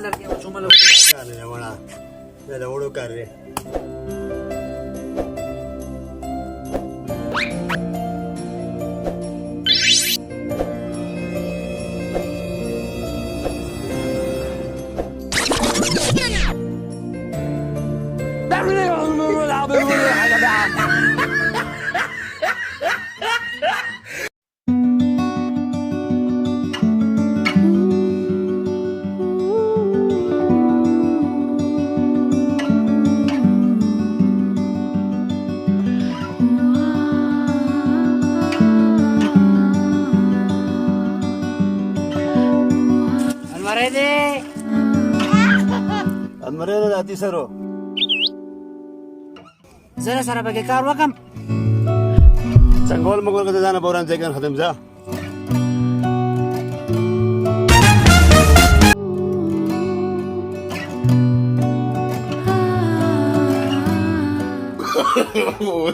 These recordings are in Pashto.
لرګي او چومله کار دی وړه دا د وړو کار دی المرې د اتي سرو زه سره پکې کار وکم څنګهول مګور کته ځان بوران ځای ختم ځه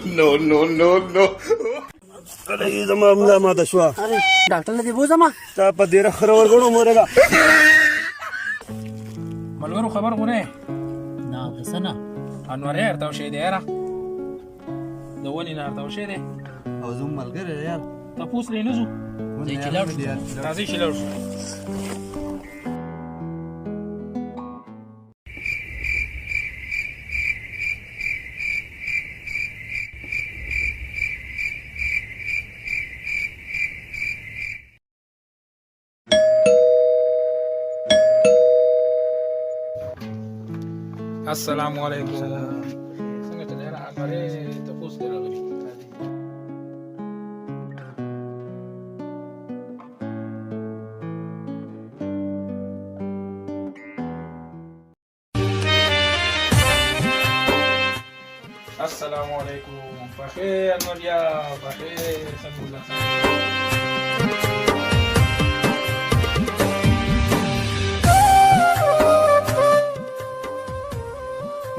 نو کله یې زما ملا ماته شوه ډاکټر لدی بوزما تا په ډېره خره ورګړو مورګه ملګرو خبر غونه نه حسنه انور یې ارتاو شه دی یاره د ونې نه ارتاو شه دی او زوم ملګری یار تاسو لري نزو راځي چې لاړ شو السلام علیکم څنګه ته نه راغلی ته پوس دی راغلی السلام علیکم بخیر انوریا بخیر څنګه الله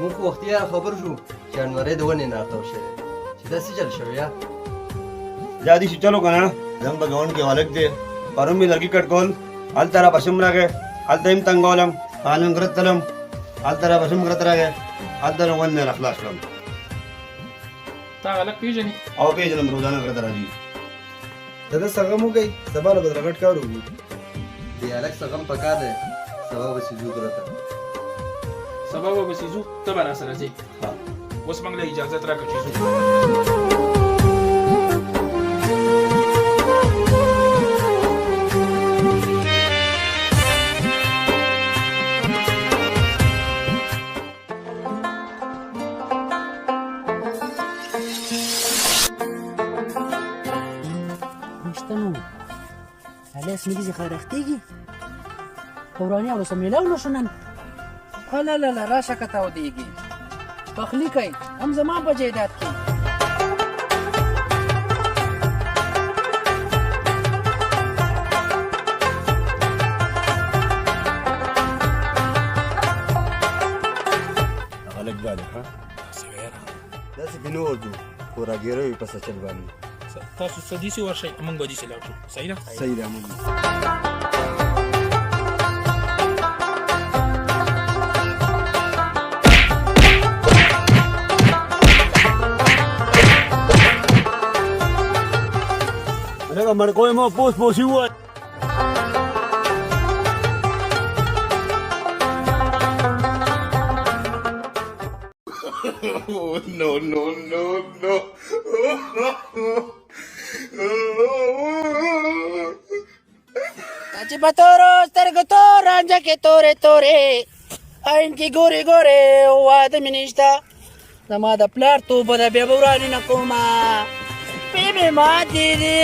مونږ خو وختي خبر شو چې انورې د ونې نه ارتاو شوی چې داسې چل شوی یا جادي شي چلو کنه زم په ګاون کې والک دی پرم می لړکی کټ کول حال ترا بشم راګه حال تیم تنګولم قانون غرتلم حال ترا بشم غرت راګه حال تر ون نه اخلاص کړم تا غلط پیژنې او پیژنم روزانه غرت راځي دا څنګه مو گئی سبا له بدرګټ کارو دی الک څنګه پکا ده سبا به سيزو درته سبا به سيزو ته به راسره ځې اوس موږ له اجازه راکړه چې ځو على اسمي دي خارختيجي وراني على سميلا ولا شنن لا لا لا راشا كتاوديجي بخليكي هم زمان بجيدات كي غلط بالك ها داسې کې نور دو خوراګیروي په سچل باندې تاسو سديسي ورشي موږ به دي سلاو صحیح ده صحیح ده موږ لکه مرکوی مو پوس پوسی وای no no no no Tachi patoro stergotoro anja che tore tore ainki gore gore wad minista zama da plar to bada be burani na koma bebe ma didi